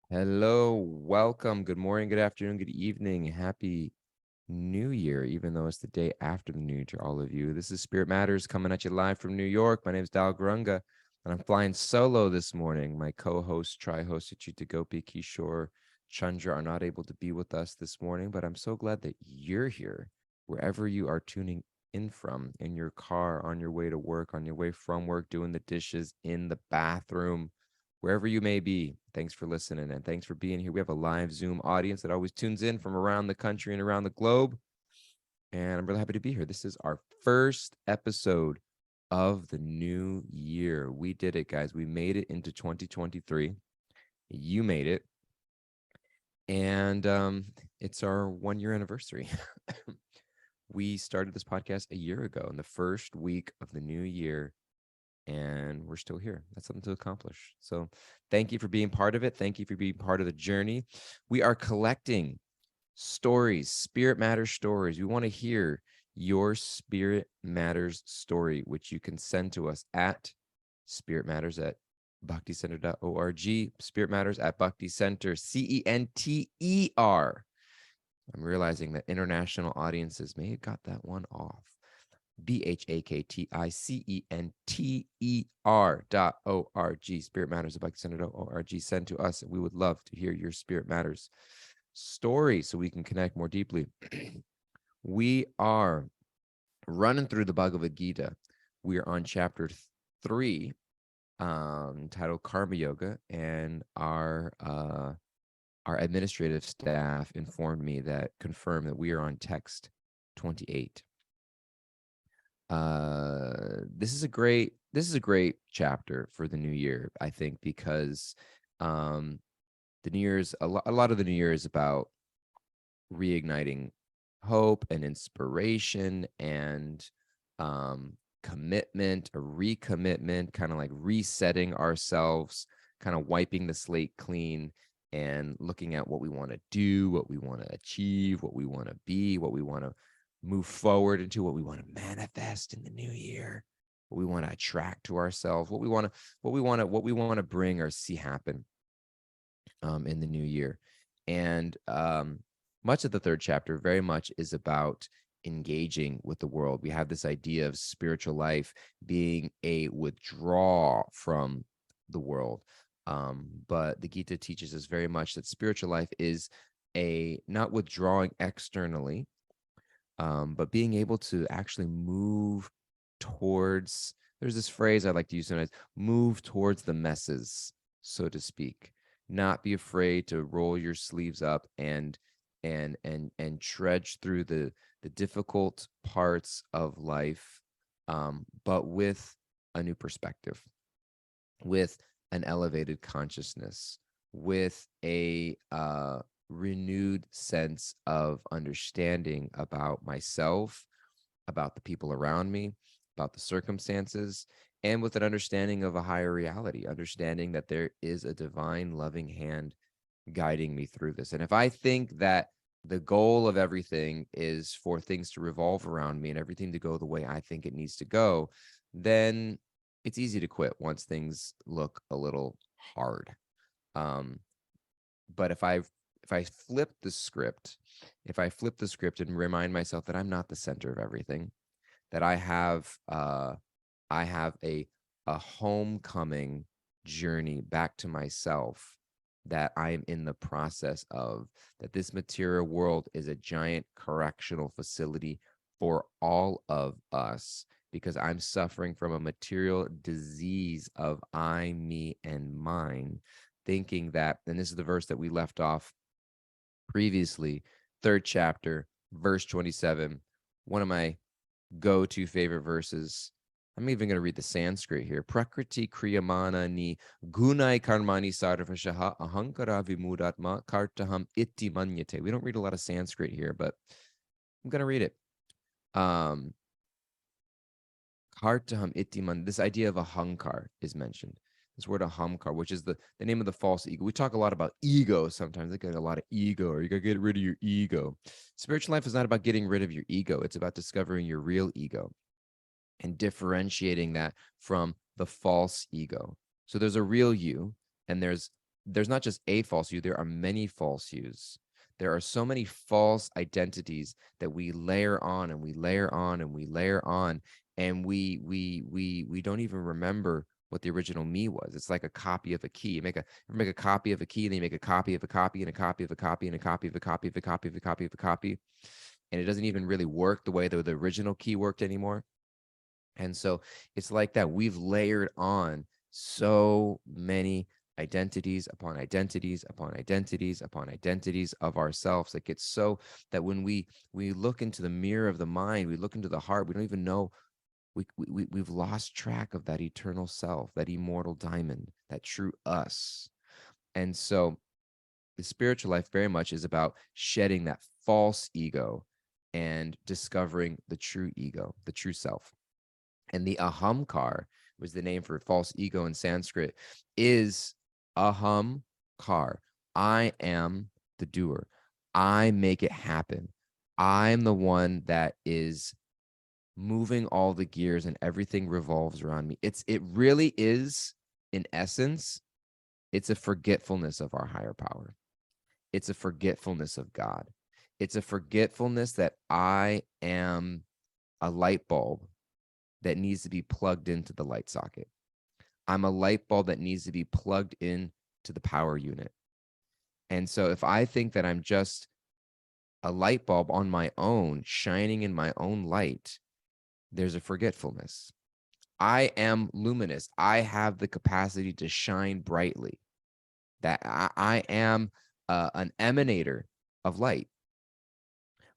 Hello, welcome. Good morning, good afternoon, good evening. Happy New Year, even though it's the day after the New Year to all of you. This is Spirit Matters coming at you live from New York. My name is Dal Grunga, and I'm flying solo this morning. My co-host, tri-host Achita Gopi, Kishore, Chandra are not able to be with us this morning, but I'm so glad that you're here, wherever you are tuning in from, in your car, on your way to work, on your way from work, doing the dishes, in the bathroom, wherever you may be. Thanks for listening and thanks for being here. We have a live Zoom audience that always tunes in from around the country and around the globe. And I'm really happy to be here. This is our first episode of the new year. We did it, guys. We made it into 2023. You made it. And it's our 1 year anniversary. We started this podcast a year ago in the first week of the new year, and we're still here. That's something to accomplish. So thank you for being part of it. Thank you for being part of the journey. We are collecting stories, Spirit Matters stories. We want to hear your Spirit Matters story, which you can send to us at Spirit Matters at bhakticenter.org, Spirit Matters at Bhakti Center, CENTER. I'm realizing that international audiences may have got that one off. BHAKTICENTER.org, Spirit Matters at BhaktiCenter.org. Send to us. We would love to hear your Spirit Matters story so we can connect more deeply. We are running through the Bhagavad Gita. We are on chapter 3, titled Karma Yoga, and our administrative staff confirmed that we are on text 28. This is a great chapter for the new year, I think, because the New Year's a lot of the New Year is about reigniting hope and inspiration and commitment, a recommitment, kind of like resetting ourselves, kind of wiping the slate clean and looking at what we want to do, what we want to achieve, what we want to be, what we want to move forward into, what we want to manifest in the new year, what we want to attract to ourselves, what we want to bring or see happen in the new year. And much of the third chapter very much is about engaging with the world. We have this idea of spiritual life being a withdrawal from the world. But the Gita teaches us very much that spiritual life is a not withdrawing externally, but being able to actually move towards, there's this phrase I like to use sometimes, move towards the messes, so to speak. Not be afraid to roll your sleeves up and trudge through the difficult parts of life, but with a new perspective, with an elevated consciousness, with a renewed sense of understanding about myself, about the people around me, about the circumstances, and with an understanding of a higher reality, understanding that there is a divine loving hand guiding me through this. And if I think that the goal of everything is for things to revolve around me and everything to go the way I think it needs to go, then it's easy to quit once things look a little hard. But if I flip the script, and remind myself that I'm not the center of everything, that I have a homecoming journey back to myself, that I'm in the process of, that this material world is a giant correctional facility for all of us, because I'm suffering from a material disease of I, me, and mine, thinking that, and this is the verse that we left off previously, third chapter, verse 27, one of my go-to favorite verses. I'm even going to read the Sanskrit here. Prakriti kriyamana ni gunai karmani sarvashaha ahankara vimudatma kartaham iti manyate. We don't read a lot of Sanskrit here, but I'm going to read it. Kartaham iti man. This idea of ahankar is mentioned. This word ahamkar, which is the name of the false ego. We talk a lot about ego sometimes. They get a lot of ego, or you got to get rid of your ego. Spiritual life is not about getting rid of your ego. It's about discovering your real ego and differentiating that from the false ego. So there's a real you, and there's there's not just a false you, there are many false yous. There are so many false identities that we layer on and we layer on and we layer on, and we don't even remember what the original me was. It's like a copy of a key. You make a copy of a key, and then you make a copy of a copy and a copy of a copy and a copy of a copy of a copy of a copy of a copy, and it doesn't even really work the way the original key worked anymore. And so it's like that. We've layered on so many identities upon identities upon identities upon identities of ourselves. Like, it's so that when we look into the mirror of the mind, we look into the heart, we don't even know, we've lost track of that eternal self, that immortal diamond, that true us. And so the spiritual life very much is about shedding that false ego and discovering the true ego, the true self. And the ahamkar was the name for false ego in Sanskrit, is ahamkar. I am the doer. I make it happen. I'm the one that is moving all the gears, and everything revolves around me. It really is, in essence, it's a forgetfulness of our higher power. It's a forgetfulness of God. It's a forgetfulness that I am a light bulb that needs to be plugged into the light socket. I'm a light bulb that needs to be plugged in to the power unit. And so if I think that I'm just a light bulb on my own, shining in my own light, there's a forgetfulness. I am luminous. I have the capacity to shine brightly. That I am an emanator of light,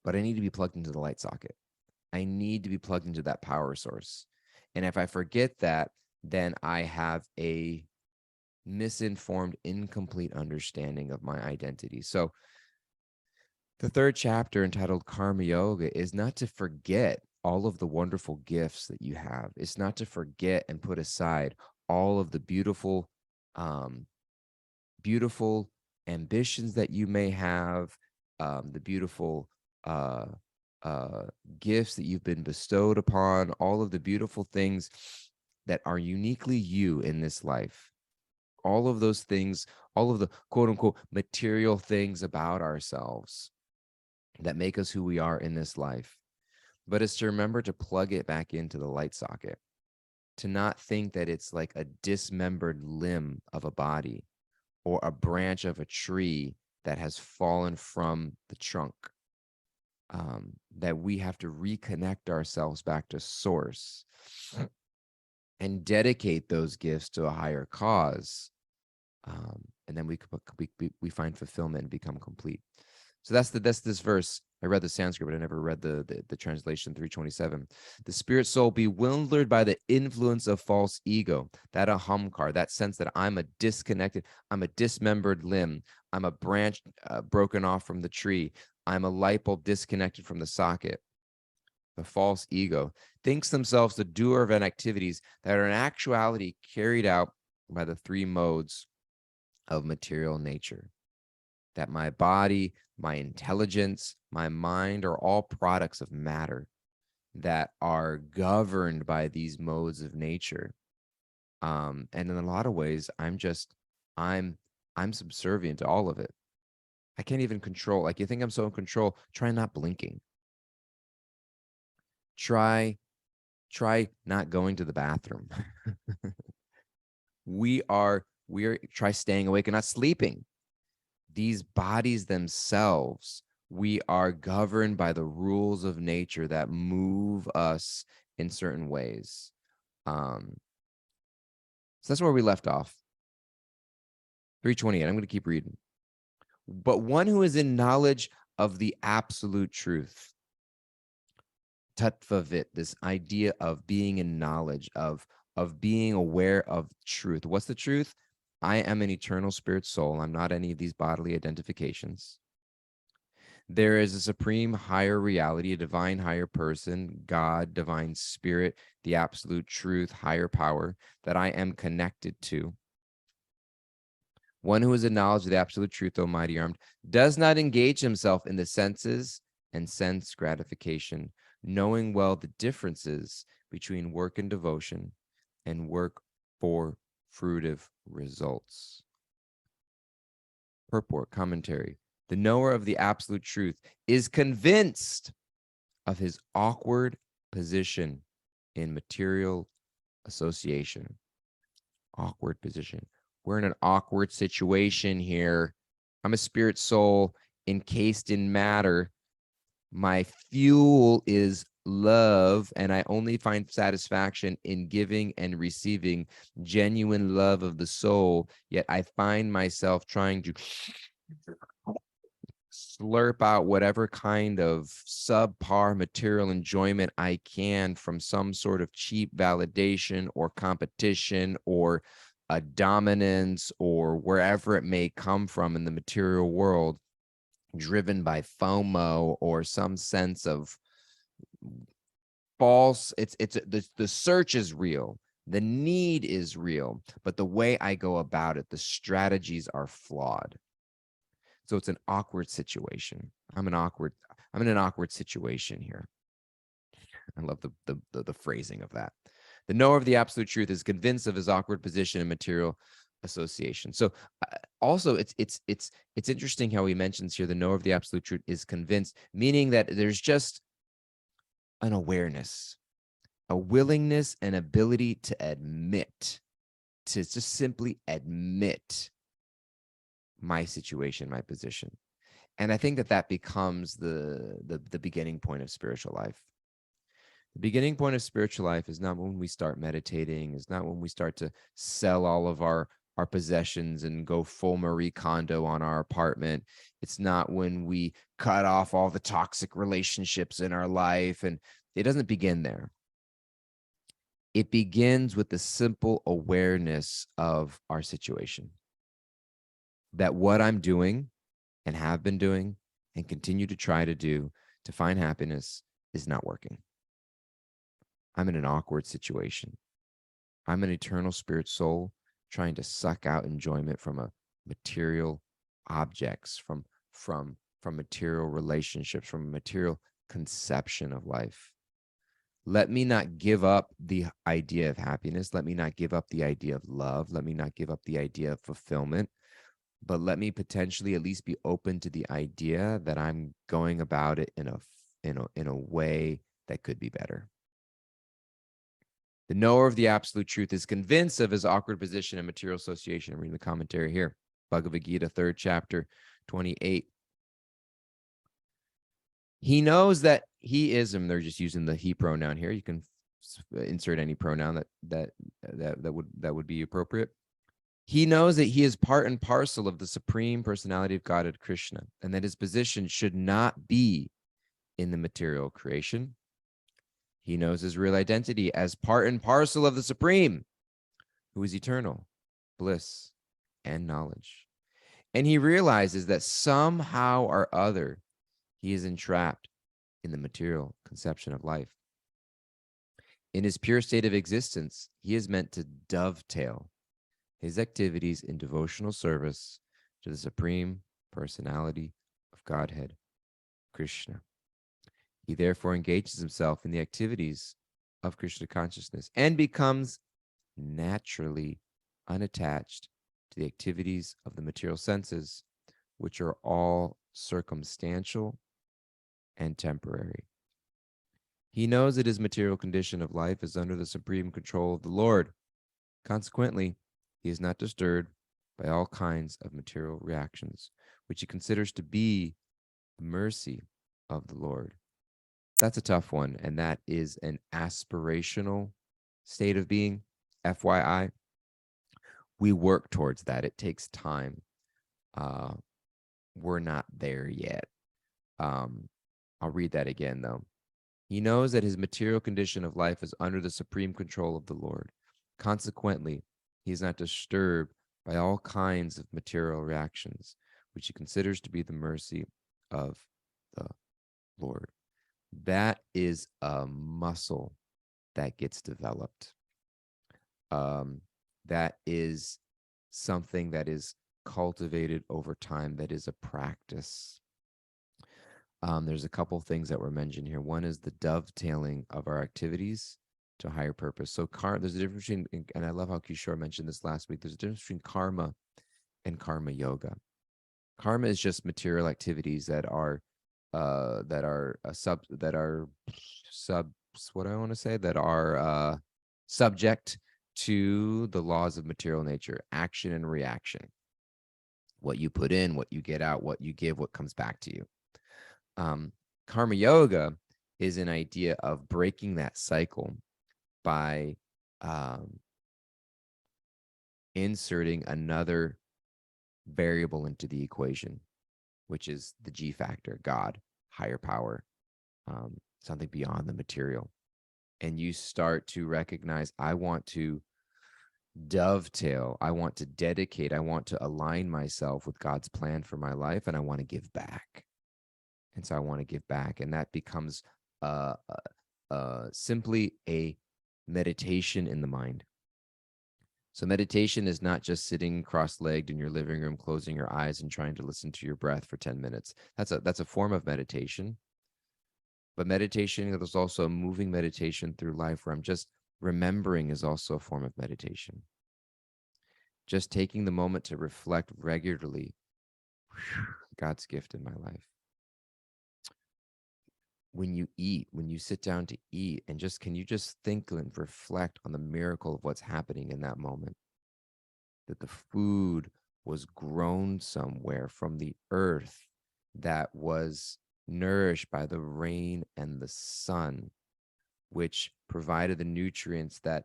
but I need to be plugged into the light socket. I need to be plugged into that power source. And if I forget that, then I have a misinformed, incomplete understanding of my identity. So the third chapter, entitled Karma Yoga, is not to forget all of the wonderful gifts that you have. It's not to forget and put aside all of the beautiful, beautiful ambitions that you may have, the beautiful uh, gifts that you've been bestowed upon, all of the beautiful things that are uniquely you in this life. All of those things, all of the quote unquote material things about ourselves that make us who we are in this life. But it's to remember to plug it back into the light socket, to not think that it's like a dismembered limb of a body or a branch of a tree that has fallen from the trunk. That we have to reconnect ourselves back to source and dedicate those gifts to a higher cause. And then we find fulfillment and become complete. So that's this verse. I read the Sanskrit, but I never read the translation 327. The spirit soul bewildered by the influence of false ego, that ahamkar, that sense that I'm a dismembered limb, I'm a branch broken off from the tree, I'm a light bulb disconnected from the socket. The false ego thinks themselves the doer of activities that are in actuality carried out by the three modes of material nature. That my body, my intelligence, my mind are all products of matter that are governed by these modes of nature. And in a lot of ways, I'm subservient to all of it. I can't even control. Like, you think I'm so in control, try not blinking. Try not going to the bathroom. we are try staying awake and not sleeping. These bodies themselves, we are governed by the rules of nature that move us in certain ways. So that's where we left off. 328. I'm going to keep reading. But one who is in knowledge of the absolute truth, tattvavit, this idea of being in knowledge, of being aware of truth. What's the truth? I am an eternal spirit soul. I'm not any of these bodily identifications. There is a supreme higher reality, a divine higher person, God, divine spirit, the absolute truth, higher power that I am connected to. One who is in knowledge of the absolute truth, Almighty armed, does not engage himself in the senses and sense gratification, knowing well the differences between work and devotion and work for fruitive results. Purport, commentary. The knower of the absolute truth is convinced of his awkward position in material association. Awkward position. We're in an awkward situation here. I'm a spirit soul encased in matter. My fuel is love, and I only find satisfaction in giving and receiving genuine love of the soul. Yet I find myself trying to slurp out whatever kind of subpar material enjoyment I can from some sort of cheap validation or competition or a dominance or wherever it may come from in the material world, driven by FOMO or some sense of false. The search is real, the need is real, but the way I go about it, the strategies are flawed. So it's an awkward situation. I'm in an awkward situation here. I love the phrasing of that. The knower of the absolute truth is convinced of his awkward position in material association. So also it's interesting how he mentions here the knower of the absolute truth is convinced, meaning that there's just an awareness, a willingness and ability to admit, to just simply admit my situation, my position. And I think that becomes the beginning point of spiritual life. The beginning point of spiritual life is not when we start meditating, is not when we start to sell all of our possessions and go full Marie Kondo on our apartment. It's not when we cut off all the toxic relationships in our life. And it doesn't begin there. It begins with the simple awareness of our situation. That what I'm doing and have been doing and continue to try to do to find happiness is not working. I'm in an awkward situation. I'm an eternal spirit soul trying to suck out enjoyment from a material objects, from material relationships, from a material conception of life. Let me not give up the idea of happiness. Let me not give up the idea of love. Let me not give up the idea of fulfillment. But let me potentially at least be open to the idea that I'm going about it in a way that could be better. The knower of the absolute truth is convinced of his awkward position in material association. I'm reading the commentary here. Bhagavad Gita, 3rd chapter, 28. He knows that he is, and they're just using the he pronoun here. You can insert any pronoun that would be appropriate. He knows that he is part and parcel of the Supreme Personality of Godhead, Krishna, and that his position should not be in the material creation. He knows his real identity as part and parcel of the Supreme, who is eternal, bliss, and knowledge. And he realizes that somehow or other, he is entrapped in the material conception of life. In his pure state of existence, he is meant to dovetail his activities in devotional service to the Supreme Personality of Godhead, Krishna. He therefore engages himself in the activities of Krishna consciousness and becomes naturally unattached to the activities of the material senses, which are all circumstantial and temporary. He knows that his material condition of life is under the supreme control of the Lord. Consequently, he is not disturbed by all kinds of material reactions, which he considers to be the mercy of the Lord. That's a tough one, and that is an aspirational state of being. FYI, we work towards that. It takes time. We're not there yet. I'll read that again, though. He knows that his material condition of life is under the supreme control of the Lord. Consequently, he is not disturbed by all kinds of material reactions, which he considers to be the mercy of the Lord. That is a muscle that gets developed. That is something that is cultivated over time. That is a practice. There's a couple things that were mentioned here. One is the dovetailing of our activities to a higher purpose. So there's a difference between, and I love how Kishore mentioned this last week, there's a difference between karma and karma yoga. Karma is just material activities that are sub what do I want to say, that are subject to the laws of material nature, action and reaction. What you put in, what you get out, what you give, what comes back to you. Karma yoga is an idea of breaking that cycle by inserting another variable into the equation, which is the G factor, God, higher power, something beyond the material. And you start to recognize, I want to dovetail, I want to dedicate, I want to align myself with God's plan for my life, and I want to give back. And so I want to give back. And that becomes simply a meditation in the mind. So meditation is not just sitting cross-legged in your living room, closing your eyes and trying to listen to your breath for 10 minutes. That's a form of meditation. But meditation, there's also a moving meditation through life where I'm just remembering, is also a form of meditation. Just taking the moment to reflect regularly, God's gift in my life. When you eat, when you sit down to eat, and just, can you just think and reflect on the miracle of what's happening in that moment? That the food was grown somewhere from the earth, that was nourished by the rain and the sun, which provided the nutrients that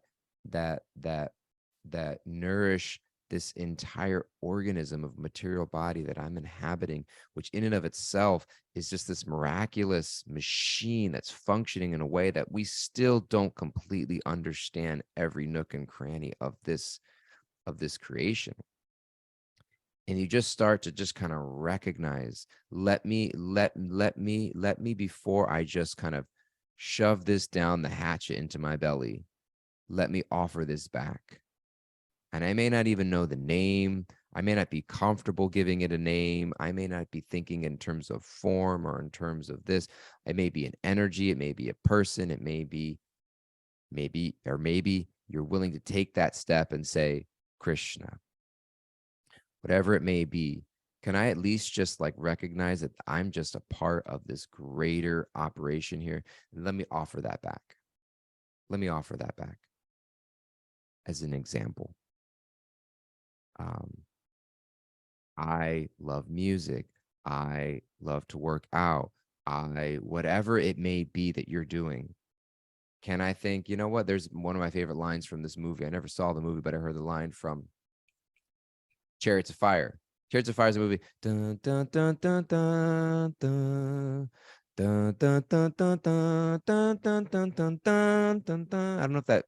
nourish this entire organism of material body that I'm inhabiting, which in and of itself is just this miraculous machine that's functioning in a way that we still don't completely understand every nook and cranny of this creation. And you just start to just kind of recognize, let me before I just kind of shove this down the hatchet into my belly, let me offer this back. And I may not even know the name. I may not be comfortable giving it a name. I may not be thinking in terms of form or in terms of this. It may be an energy. It may be a person. It may be maybe you're willing to take that step and say, Krishna, whatever it may be, can I at least just like recognize that I'm just a part of this greater operation here? And let me offer that back. Let me offer that back as an example. I love music. I love to work out. Whatever it may be that you're doing, can I think, you know what? There's one of my favorite lines from this movie. I never saw the movie, but I heard the line from Chariots of Fire. Chariots of Fire is a movie. Dun, dun, dun, dun, dun, dun. Dun, dun, dun, dun, dun, dun, dun, dun, dun, dun, dun, dun. I don't know if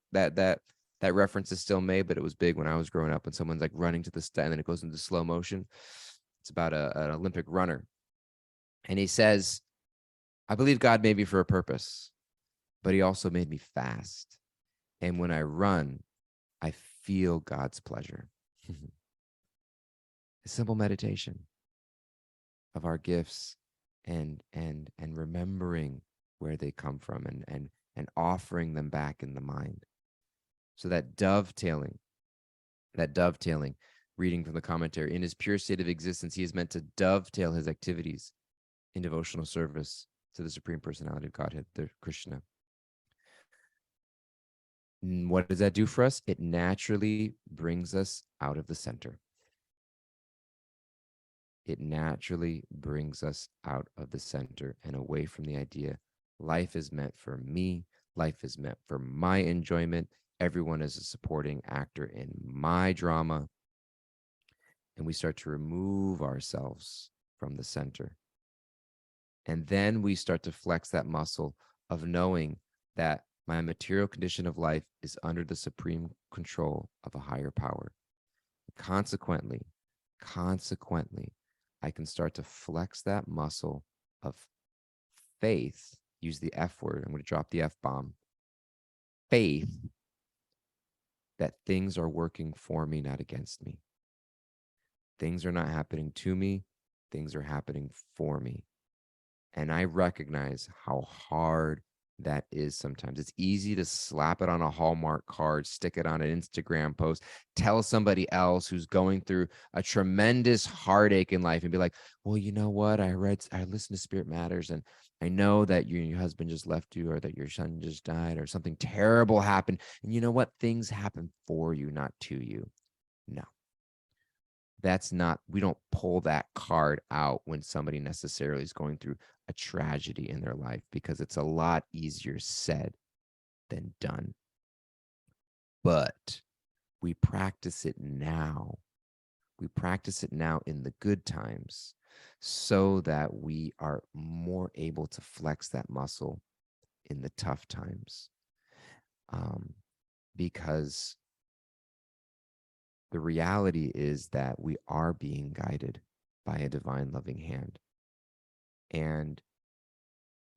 that reference is still made, but it was big when I was growing up. And someone's like running to the stat, and then it goes into slow motion. It's about an Olympic runner, and he says, "I believe God made me for a purpose, but He also made me fast. And when I run, I feel God's pleasure." A simple meditation of our gifts and remembering where they come from and offering them back in the mind. So that dovetailing, reading from the commentary, in his pure state of existence, he is meant to dovetail his activities in devotional service to the Supreme Personality of Godhead, the Krishna. What does that do for us? It naturally brings us out of the center. It naturally brings us out of the center and away from the idea life is meant for me, life is meant for my enjoyment, everyone is a supporting actor in my drama. And we start to remove ourselves from the center. And then we start to flex that muscle of knowing that my material condition of life is under the supreme control of a higher power. Consequently, I can start to flex that muscle of faith. Use the F word. I'm going to drop the F bomb. Faith that things are working for me, not against me. Things are not happening to me. Things are happening for me. And I recognize how hard that is sometimes. It's easy to slap it on a Hallmark card, stick it on an Instagram post, tell somebody else who's going through a tremendous heartache in life and be like, well, you know what? I listened to Spirit Matters, and I know that your husband just left you, or that your son just died, or something terrible happened. And you know what? Things happen for you, not to you. No, we don't pull that card out when somebody necessarily is going through a tragedy in their life, because it's a lot easier said than done. But we practice it now. We practice it now in the good times, so that we are more able to flex that muscle in the tough times. Because the reality is that we are being guided by a divine loving hand. And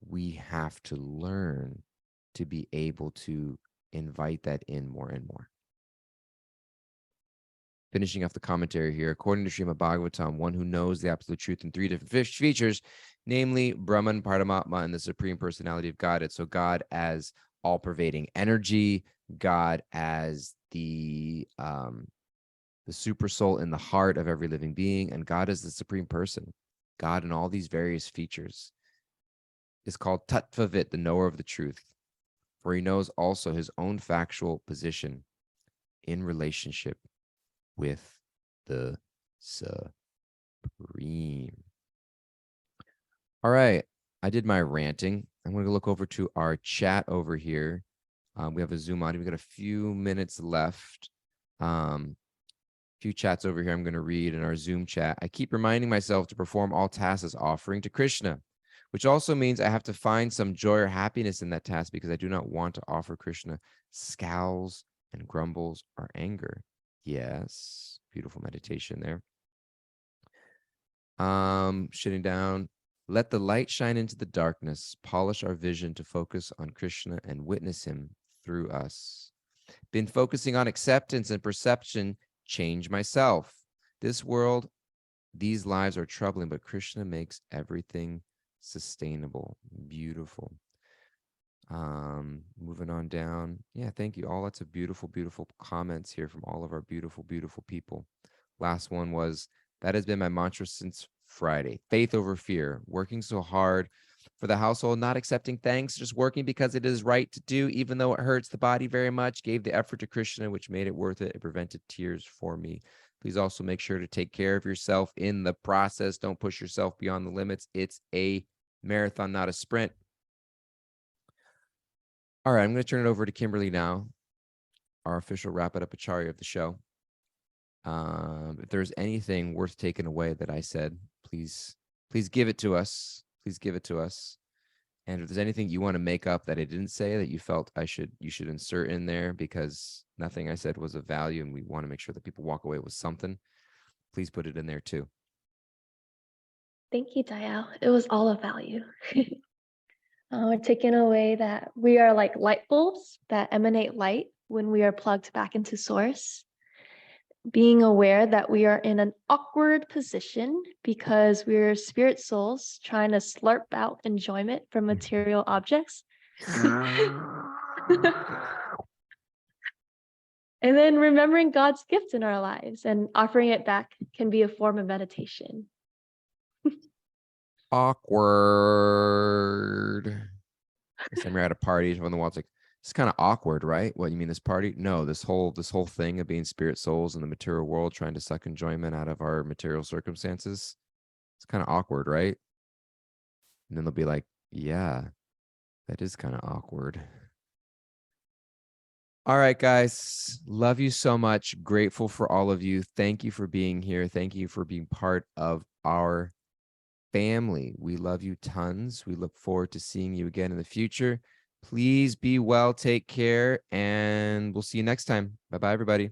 we have to learn to be able to invite that in more and more. Finishing off the commentary here, according to Srimad Bhagavatam, one who knows the absolute truth in three different features, namely Brahman, Paramatma, and the Supreme Personality of Godhead. So God as all-pervading energy, God as the super soul in the heart of every living being, and God as the Supreme Person. God in all these various features is called Tattvavit, the knower of the truth, for he knows also his own factual position in relationship with the Supreme. All right, I did my ranting. I'm going to look over to our chat over here. We have a Zoom audio. We've got a few minutes left. Few chats over here I'm going to read in our Zoom chat. I keep reminding myself to perform all tasks as offering to Krishna, which also means I have to find some joy or happiness in that task, because I do not want to offer Krishna scowls and grumbles or anger. Yes, beautiful meditation there. Shutting down. Let the light shine into the darkness, polish our vision to focus on Krishna and witness him through us. Been focusing on acceptance and perception, change myself. This world, these lives are troubling, but Krishna makes everything sustainable. Beautiful. Moving on down. Yeah, thank you. All lots of beautiful, beautiful comments here from all of our beautiful, beautiful people. Last one was, that has been my mantra since Friday. Faith over fear. Working so hard for the household, not accepting thanks, just working because it is right to do, even though it hurts the body very much. Gave the effort to Krishna, which made it worth it. It prevented tears for me. Please also make sure to take care of yourself in the process. Don't push yourself beyond the limits. It's a marathon, not a sprint. All right, I'm going to turn it over to Kimberly now, our official Wrap It Up Acharya of the show. If there's anything worth taking away that I said, please give it to us. Please give it to us. And if there's anything you want to make up that I didn't say that you felt you should insert in there, because nothing I said was of value and we want to make sure that people walk away with something, please put it in there too. Thank you, Dayal. It was all of value. We're taking away that we are like light bulbs that emanate light when we are plugged back into source. Being aware that we are in an awkward position because we're spirit souls trying to slurp out enjoyment from material objects. And then remembering God's gift in our lives and offering it back can be a form of meditation. Awkward. Next time you're at a party, everyone on the wall's like, it's kind of awkward, right? What, you mean this party? No, this whole thing of being spirit souls in the material world, trying to suck enjoyment out of our material circumstances. It's kind of awkward, right? And then they'll be like, yeah, that is kind of awkward. All right, guys. Love you so much. Grateful for all of you. Thank you for being here. Thank you for being part of our family. We love you tons. We look forward to seeing you again in the future. Please be well, take care, and we'll see you next time. Bye-bye, everybody.